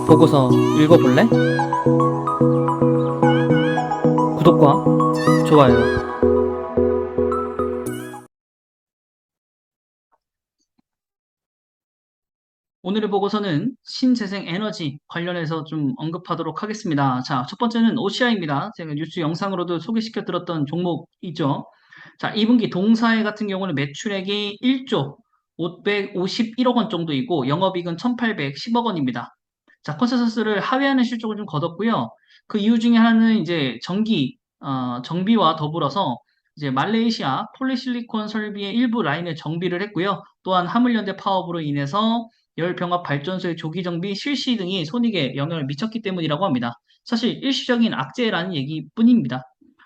보고서 읽어볼래? 구독과 좋아요. 오늘의 보고서는 신재생 에너지 관련해서 좀 언급하도록 하겠습니다. 자, 첫 번째는 OCI입니다. 제가 뉴스 영상으로도 소개시켜 드렸던 종목이죠. 자, 2분기 동사회 같은 경우는 매출액이 1조 551억 원 정도이고 영업이익은 1,810억 원입니다. 자, 컨센서스를 하회하는 실적을 좀 거뒀고요. 그 이유 중에 하나는 이제 정비와 더불어서 이제 말레이시아 폴리실리콘 설비의 일부 라인을 정비를 했고요. 또한 화물연대 파업으로 인해서 열병합 발전소의 조기 정비 실시 등이 손익에 영향을 미쳤기 때문이라고 합니다. 사실 일시적인 악재라는 얘기뿐입니다.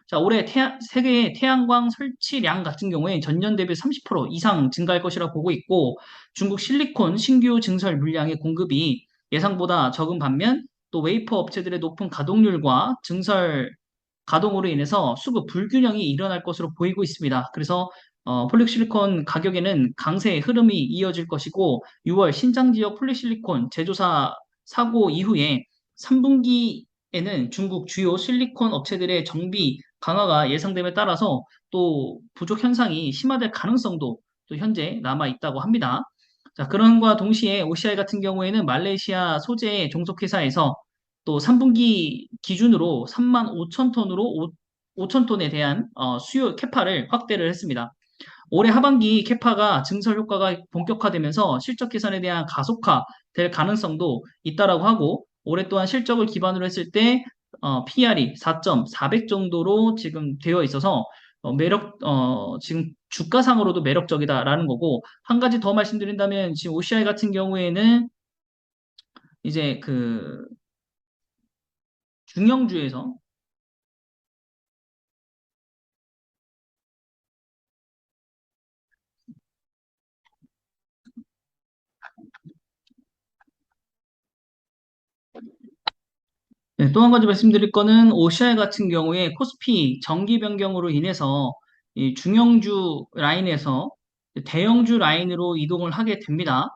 자, 올해 세계의 태양광 설치량 같은 경우에 전년 대비 30% 이상 증가할 것이라 보고 있고 중국 실리콘 신규 증설 물량의 공급이 예상보다 적은 반면 또 웨이퍼 업체들의 높은 가동률과 증설 가동으로 인해서 수급 불균형이 일어날 것으로 보이고 있습니다. 그래서 폴리실리콘 가격에는 강세의 흐름이 이어질 것이고 6월 신장 지역 폴리실리콘 제조사 사고 이후에 3분기에는 중국 주요 실리콘 업체들의 정비 강화가 예상됨에 따라서 또 부족 현상이 심화될 가능성도 또 현재 남아 있다고 합니다. 자, 그런과 동시에 OCI 같은 경우에는 말레이시아 소재 종속회사에서 또 3분기 기준으로 3만 5천 톤으로 5천 톤에 대한 수요 캐파를 확대를 했습니다. 올해 하반기 캐파가 증설 효과가 본격화되면서 실적 개선에 대한 가속화될 가능성도 있다라고 하고 올해 또한 실적을 기반으로 했을 때 PR이 4.400 정도로 지금 되어 있어서 지금 주가상으로도 매력적이다라는 거고 한 가지 더 말씀드린다면 지금 OCI 같은 경우에는 이제 그 중형주에서 네, 또 한 가지 말씀드릴 거는 OCI 같은 경우에 코스피 정기 변경으로 인해서 이 중형주 라인에서 대형주 라인으로 이동을 하게 됩니다.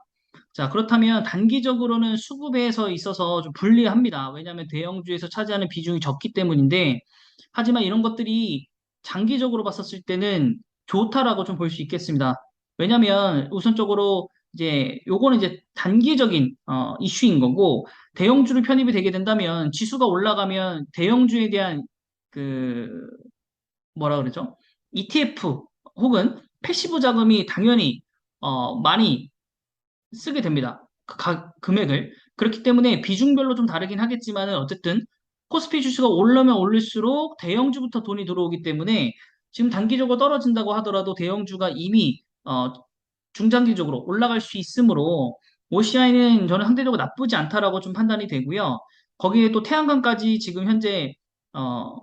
자, 그렇다면 단기적으로는 수급에서 있어서 좀 불리합니다. 왜냐하면 대형주에서 차지하는 비중이 적기 때문인데, 하지만 이런 것들이 장기적으로 봤었을 때는 좋다라고 좀 볼 수 있겠습니다. 왜냐하면 우선적으로 이제 요거는 이제 단기적인 이슈인 거고, 대형주로 편입이 되게 된다면 지수가 올라가면 대형주에 대한 그 뭐라 그러죠? ETF 혹은 패시브 자금이 당연히 많이 쓰게 됩니다. 금액을. 그렇기 때문에 비중별로 좀 다르긴 하겠지만은 어쨌든 코스피 지수가 오르면 오를수록 대형주부터 돈이 들어오기 때문에 지금 단기적으로 떨어진다고 하더라도 대형주가 이미 중장기적으로 올라갈 수 있으므로 OCI는 저는 상대적으로 나쁘지 않다라고 좀 판단이 되고요. 거기에 또 태양광까지 지금 현재 어,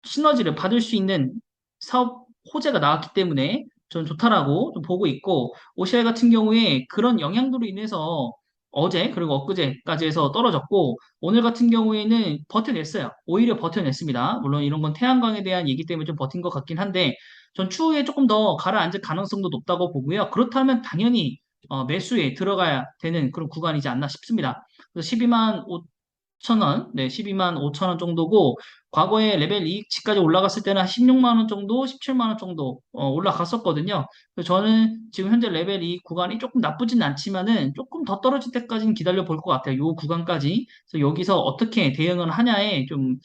시너지를 받을 수 있는 사업 호재가 나왔기 때문에 저는 좋다라고 좀 보고 있고 OCI 같은 경우에 그런 영향도로 인해서 어제 그리고 엊그제까지 해서 떨어졌고 오늘 같은 경우에는 버텨냈어요. 오히려 버텨냈습니다. 물론 이런 건 태양광에 대한 얘기 때문에 좀 버틴 것 같긴 한데 전 추후에 조금 더 가라앉을 가능성도 높다고 보고요. 그렇다면 당연히 매수에 들어가야 되는 그런 구간이지 않나 싶습니다. 그래서 12만 5천 원, 네, 12만 5천 원 정도고 과거에 레벨 이익치까지 올라갔을 때는 한 16만 원 정도, 17만 원 정도 올라갔었거든요. 그래서 저는 지금 현재 레벨 이익 구간이 조금 나쁘진 않지만은 조금 더 떨어질 때까지는 기다려 볼 것 같아요. 요 구간까지. 그래서 여기서 어떻게 대응을 하냐에 좀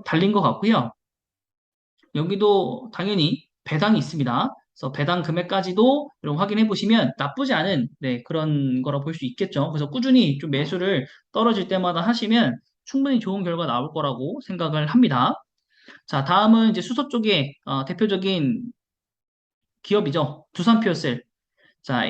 달린 것 같고요. 여기도 당연히 배당이 있습니다. 그래서 배당 금액까지도 여러분 확인해 보시면 나쁘지 않은 네, 그런 거라 볼 수 있겠죠. 그래서 꾸준히 좀 매수를 떨어질 때마다 하시면 충분히 좋은 결과 나올 거라고 생각을 합니다. 자, 다음은 이제 수소 쪽에 대표적인 기업이죠. 두산퓨어셀. 자,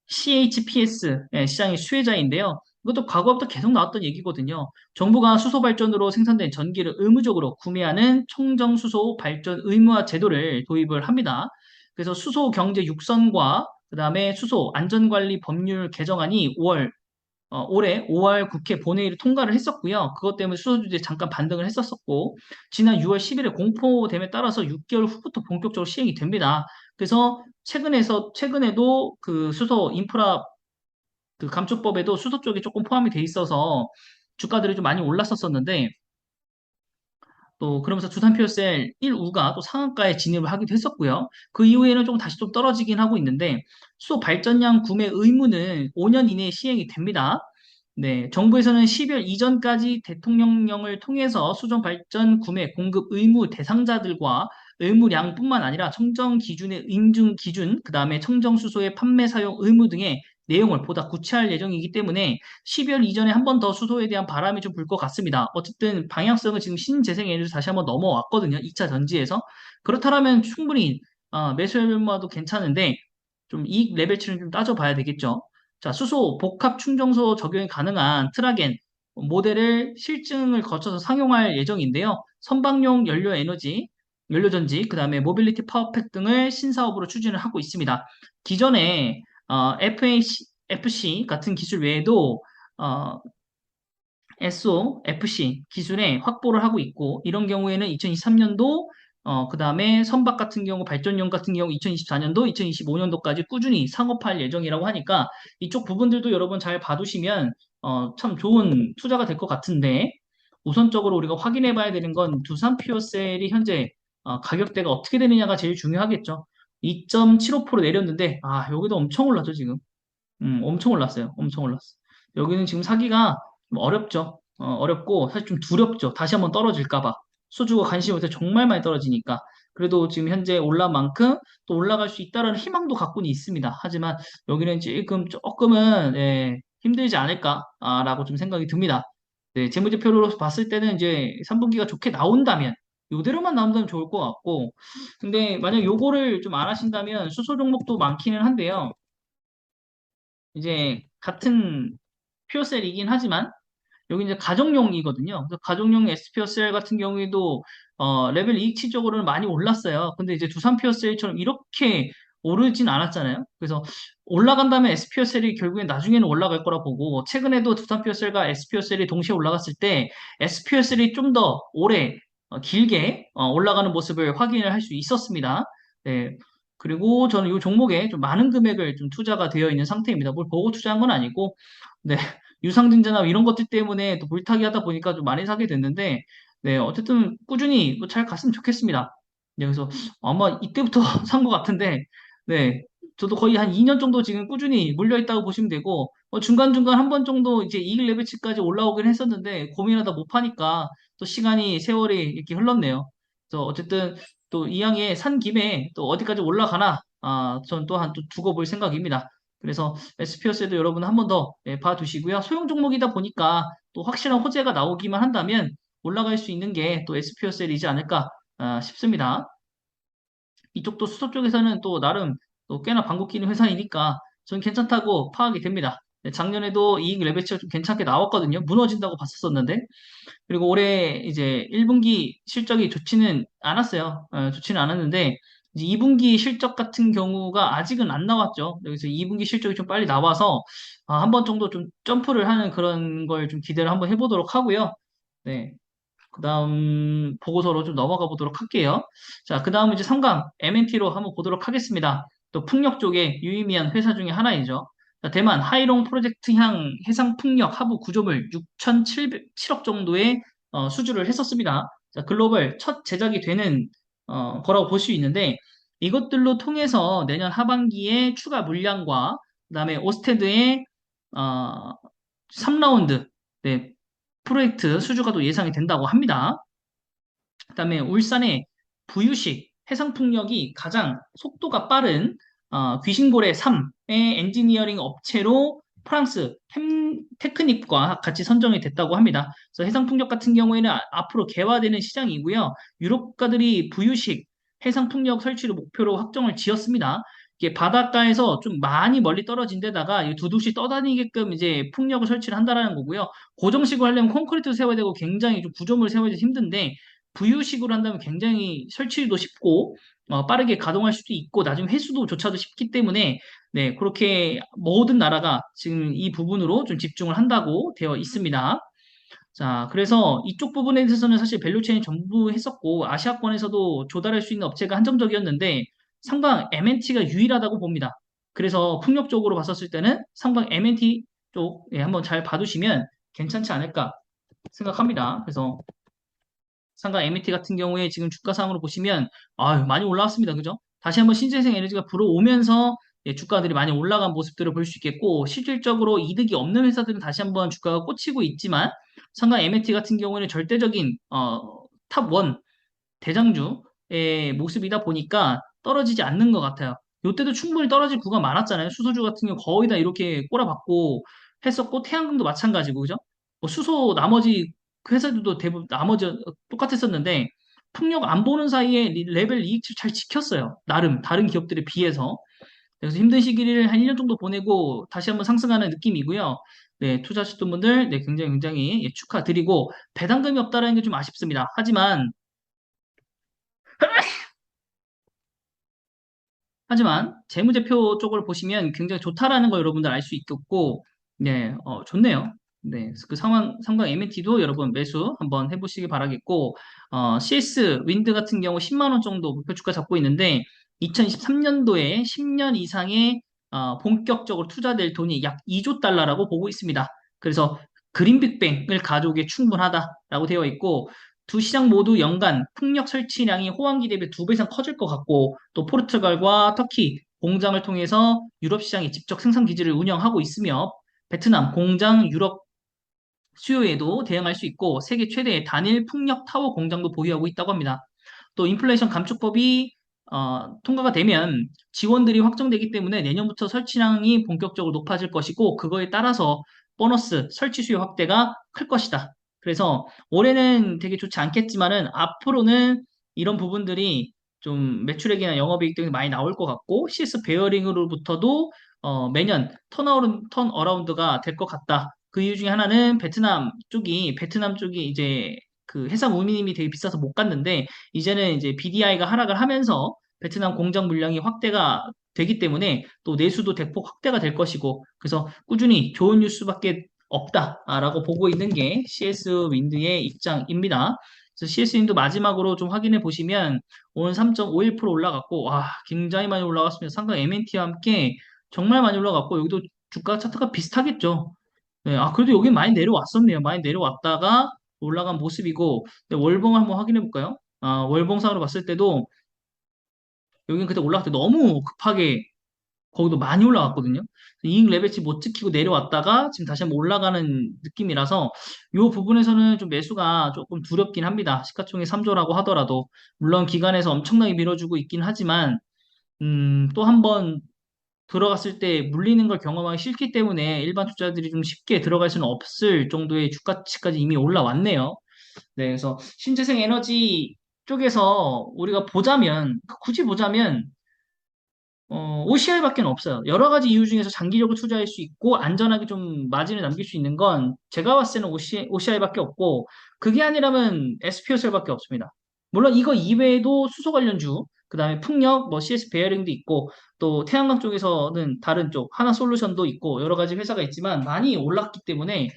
CHPS 시장의 수혜자인데요. 이것도 과거부터 계속 나왔던 얘기거든요. 정부가 수소 발전으로 생산된 전기를 의무적으로 구매하는 총정수소 발전 의무화 제도를 도입을 합니다. 그래서 수소 경제 육성과 그다음에 수소 안전관리 법률 개정안이 올해 5월 국회 본회의를 통과를 했었고요. 그것 때문에 수소주들이 잠깐 반등을 했었었고, 지난 6월 10일에 공포됨에 따라서 6개월 후부터 본격적으로 시행이 됩니다. 그래서 최근에도 그 수소 인프라 그 감축법에도 수소 쪽이 조금 포함이 돼 있어서 주가들이 좀 많이 올랐었었는데 또 그러면서 두산퓨어셀 1우가 또 상한가에 진입을 하기도 했었고요. 그 이후에는 좀 다시 좀 떨어지긴 하고 있는데 수소 발전량 구매 의무는 5년 이내에 시행이 됩니다. 네, 정부에서는 12월 이전까지 대통령령을 통해서 수정 발전 구매 공급 의무 대상자들과 의무량뿐만 아니라 청정 기준의 인증 기준, 그다음에 청정 수소의 판매 사용 의무 등의 내용을 보다 구체화할 예정이기 때문에 12월 이전에 한 번 더 수소에 대한 바람이 좀 불 것 같습니다. 어쨌든 방향성은 지금 신재생 에너지 다시 한번 넘어왔거든요. 2차 전지에서. 그렇다면 충분히 매수해봐도 괜찮은데 좀 이익 레벨치는 좀 따져봐야 되겠죠. 자, 수소 복합 충전소 적용이 가능한 트라겐 모델을 실증을 거쳐서 상용할 예정인데요. 선박용 연료 에너지, 연료전지, 그 다음에 모빌리티 파워팩 등을 신사업으로 추진을 하고 있습니다. 기존에 FAC 같은 기술 외에도 어, SOFC 기술에 확보를 하고 있고 이런 경우에는 2023년도 그 다음에 선박 같은 경우 발전용 같은 경우 2024년도, 2025년도까지 꾸준히 상업할 예정이라고 하니까 이쪽 부분들도 여러분 잘 봐두시면 참 좋은 투자가 될 것 같은데 우선적으로 우리가 확인해 봐야 되는 건 두산 퓨어셀이 현재 가격대가 어떻게 되느냐가 제일 중요하겠죠. 2.75% 내렸는데 여기도 엄청 올랐죠 지금. 엄청 올랐어요. 엄청 올랐어. 여기는 지금 사기가 좀 어렵죠. 어렵고 사실 좀 두렵죠. 다시 한번 떨어질까 봐. 수주가 관심이 없어 정말 많이 떨어지니까. 그래도 지금 현재 올라간 만큼 또 올라갈 수 있다는 희망도 갖고는 있습니다. 하지만 여기는 지금 조금은 힘들지 않을까라고 좀 생각이 듭니다. 네, 재무제표로 봤을 때는 이제 3분기가 좋게 나온다면 이대로만 나온다면 좋을 것 같고 근데 만약 요거를 좀 안 하신다면 수소 종목도 많기는 한데요. 이제 같은 퓨어셀이긴 하지만 여기 이제 가정용이거든요. 그래서 가정용 SPSL 같은 경우에도 레벨 이익치적으로는 많이 올랐어요. 근데 이제 두산 퓨어셀처럼 이렇게 오르진 않았잖아요. 그래서 올라간다면 SPSL이 결국엔 나중에는 올라갈 거라 보고 최근에도 두산 퓨어셀과 SPSL이 동시에 올라갔을 때 SPSL이 좀 더 오래 길게 올라가는 모습을 확인을 할 수 있었습니다. 네. 그리고 저는 이 종목에 좀 많은 금액을 좀 투자가 되어 있는 상태입니다. 뭘 보고 투자한 건 아니고, 네. 유상증자나 이런 것들 때문에 또 물타기 하다 보니까 좀 많이 사게 됐는데, 네, 어쨌든 꾸준히 잘 갔으면 좋겠습니다. 네, 그래서 아마 이때부터 산 것 같은데, 네, 저도 거의 한 2년 정도 지금 꾸준히 물려 있다고 보시면 되고, 중간중간 한 번 정도 이제 이익 레벨치까지 올라오긴 했었는데, 고민하다 못 파니까 또 시간이, 세월이 이렇게 흘렀네요. 그래서 어쨌든 또 이왕에 산 김에 또 어디까지 올라가나, 전 또한 또 두고 볼 생각입니다. 그래서 SPS에도 여러분 한 번 더 봐두시고요. 소형 종목이다 보니까 또 확실한 호재가 나오기만 한다면 올라갈 수 있는 게 또 SPS이지 않을까 싶습니다. 이쪽도 수소 쪽에서는 또 나름 또 꽤나 방구 끼는 회사이니까 저는 괜찮다고 파악이 됩니다. 네, 작년에도 이익 레벨치가 좀 괜찮게 나왔거든요. 무너진다고 봤었었는데. 그리고 올해 이제 1분기 실적이 좋지는 않았어요. 좋지는 않았는데 이제 2분기 실적 같은 경우가 아직은 안 나왔죠. 여기서 2분기 실적이 좀 빨리 나와서 한 번 정도 좀 점프를 하는 그런 걸 좀 기대를 한번 해보도록 하고요. 네. 그 다음 보고서로 좀 넘어가 보도록 할게요. 자, 그 다음 이제 3강 MNT로 한번 보도록 하겠습니다. 또 풍력 쪽에 유의미한 회사 중에 하나이죠. 자, 대만 하이롱 프로젝트향 해상 풍력 하부 구조물 6,707억 정도의 수주를 했었습니다. 자, 글로벌 첫 제작이 되는 거라고 볼 수 있는데 이것들로 통해서 내년 하반기에 추가 물량과 그다음에 오스테드의 어, 3라운드 네, 프로젝트 수주가 또 예상이 된다고 합니다. 그다음에 울산의 부유식 해상풍력이 가장 속도가 빠른 귀신고래 3의 엔지니어링 업체로 프랑스 테크닉과 같이 선정이 됐다고 합니다. 그래서 해상풍력 같은 경우에는 앞으로 개화되는 시장이고요. 유럽가들이 부유식 해상풍력 설치를 목표로 확정을 지었습니다. 이게 바닷가에서 좀 많이 멀리 떨어진 데다가 두둑이 떠다니게끔 이제 풍력을 설치를 한다라는 거고요. 고정식으로 하려면 콘크리트 세워야 되고 굉장히 좀 구조물 세워야 힘든데 부유식으로 한다면 굉장히 설치도 쉽고 빠르게 가동할 수도 있고 나중에 회수도조차도 쉽기 때문에 네, 그렇게 모든 나라가 지금 이 부분으로 좀 집중을 한다고 되어 있습니다. 자, 그래서 이쪽 부분에 대해서는 사실 밸류체인이 전부 했었고 아시아권에서도 조달할 수 있는 업체가 한정적이었는데 상당 MNT가 유일하다고 봅니다. 그래서 풍력적으로 봤었을 때는 상당 MNT 쪽 예, 한번 잘 봐두시면 괜찮지 않을까 생각합니다. 그래서 삼각 MET 같은 경우에 지금 주가 상으로 보시면 많이 올라왔습니다. 그죠? 다시 한번 신재생 에너지가 불어오면서 예, 주가들이 많이 올라간 모습들을 볼 수 있겠고 실질적으로 이득이 없는 회사들은 다시 한번 주가가 꽂히고 있지만 삼각 MET 같은 경우에는 절대적인 탑 원 대장주의 모습이다 보니까 떨어지지 않는 것 같아요. 이때도 충분히 떨어질 구간 많았잖아요. 수소주 같은 경우 거의 다 이렇게 꼬라박고 했었고 태양광도 마찬가지고 그죠? 뭐 수소 나머지 그 회사들도 대부분 나머지 똑같았었는데 풍력 안 보는 사이에 레벨 이익치를 잘 지켰어요. 나름 다른 기업들에 비해서. 그래서 힘든 시기를 한 1년 정도 보내고 다시 한번 상승하는 느낌이고요. 네, 투자하셨던 분들 네, 굉장히 예, 축하드리고 배당금이 없다는 게 좀 아쉽습니다. 하지만 재무제표 쪽을 보시면 굉장히 좋다라는 걸 여러분들 알 수 있겠고, 네, 좋네요. 네, 그 상황 MNT도 여러분 매수 한번 해보시기 바라겠고, CS 윈드 같은 경우 10만 원 정도 목표 주가 잡고 있는데, 2023년도에 10년 이상의 본격적으로 투자될 돈이 약 2조 달러라고 보고 있습니다. 그래서 그린 빅뱅을 가져오기에 충분하다라고 되어 있고, 두 시장 모두 연간 풍력 설치량이 호황기 대비 2배 이상 커질 것 같고 또 포르투갈과 터키 공장을 통해서 유럽 시장에 직접 생산 기지를 운영하고 있으며 베트남 공장 유럽 수요에도 대응할 수 있고 세계 최대의 단일 풍력 타워 공장도 보유하고 있다고 합니다. 또 인플레이션 감축법이 통과가 되면 지원들이 확정되기 때문에 내년부터 설치량이 본격적으로 높아질 것이고 그거에 따라서 보너스 설치 수요 확대가 클 것이다. 그래서 올해는 되게 좋지 않겠지만은 앞으로는 이런 부분들이 좀 매출액이나 영업이익 등이 많이 나올 것 같고 CS 베어링으로부터도 매년 턴어라운드가 될 것 같다. 그 이유 중에 하나는 베트남 쪽이 이제 그 해상 운임이 되게 비싸서 못 갔는데 이제는 이제 BDI가 하락을 하면서 베트남 공장 물량이 확대가 되기 때문에 또 내수도 대폭 확대가 될 것이고 그래서 꾸준히 좋은 뉴스밖에 없다라고 보고 있는 게 CS 윈드의 입장입니다. 그래서 CS 윈드 마지막으로 좀 확인해 보시면 오늘 3.51% 올라갔고 와 굉장히 많이 올라갔습니다. 상당 MNT와 함께 정말 많이 올라갔고 여기도 주가 차트가 비슷하겠죠. 네, 그래도 여기 많이 내려왔었네요. 많이 내려왔다가 올라간 모습이고, 근데 월봉 한번 확인해 볼까요? 월봉상으로 봤을 때도 여기는 그때 올라갈 때 너무 급하게 거기도 많이 올라갔거든요. 이익 레벨치 못 지키고 내려왔다가 지금 다시 한번 올라가는 느낌이라서 이 부분에서는 좀 매수가 조금 두렵긴 합니다. 시가총액 3조라고 하더라도 물론 기관에서 엄청나게 밀어주고 있긴 하지만 또 한번 들어갔을 때 물리는 걸 경험하기 싫기 때문에 일반 투자자들이 좀 쉽게 들어갈 수는 없을 정도의 주가치까지 이미 올라왔네요. 네, 그래서 신재생 에너지 쪽에서 우리가 보자면, 굳이 보자면, OCI밖에 없어요. 여러 가지 이유 중에서 장기적으로 투자할 수 있고, 안전하게 좀 마진을 남길 수 있는 건, 제가 봤을 때는 OCI밖에 없고, 그게 아니라면 SPSL밖에 없습니다. 물론 이거 이외에도 수소 관련주, 그 다음에 풍력, 뭐 CS 베어링도 있고, 또 태양광 쪽에서는 다른 쪽, 하나 솔루션도 있고, 여러 가지 회사가 있지만, 많이 올랐기 때문에,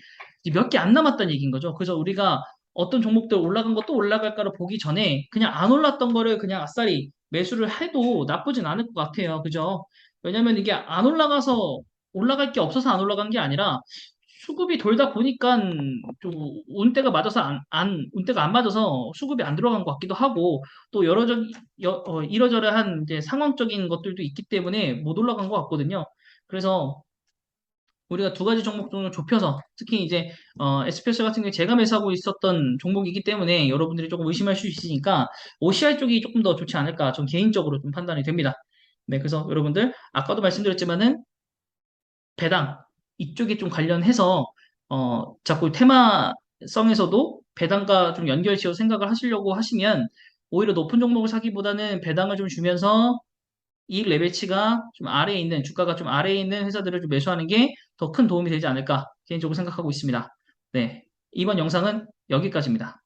몇 개 안 남았다는 얘기인 거죠. 그래서 우리가 어떤 종목들 올라간 것도 올라갈까를 보기 전에, 그냥 안 올랐던 거를 그냥 아싸리 매수를 해도 나쁘진 않을 것 같아요. 그죠? 왜냐면 이게 안 올라가서 올라갈 게 없어서 안 올라간 게 아니라 수급이 돌다 보니까 좀 운대가 맞아서 운대가 안 맞아서 수급이 안 들어간 것 같기도 하고 또 이러저러한 이제 상황적인 것들도 있기 때문에 못 올라간 것 같거든요. 그래서 우리가 두 가지 종목 정도 좁혀서 특히 이제 SPS 같은 경우에 제가 매수하고 있었던 종목이기 때문에 여러분들이 조금 의심할 수 있으니까 OCI 쪽이 조금 더 좋지 않을까 좀 개인적으로 좀 판단이 됩니다. 네, 그래서 여러분들 아까도 말씀드렸지만은 배당 이쪽에 좀 관련해서 자꾸 테마성에서도 배당과 좀 연결지어 생각을 하시려고 하시면 오히려 높은 종목을 사기보다는 배당을 좀 주면서 이익 레벨치가 좀 아래에 있는 주가가 좀 아래에 있는 회사들을 좀 매수하는 게 더 큰 도움이 되지 않을까 개인적으로 생각하고 있습니다. 네, 이번 영상은 여기까지입니다.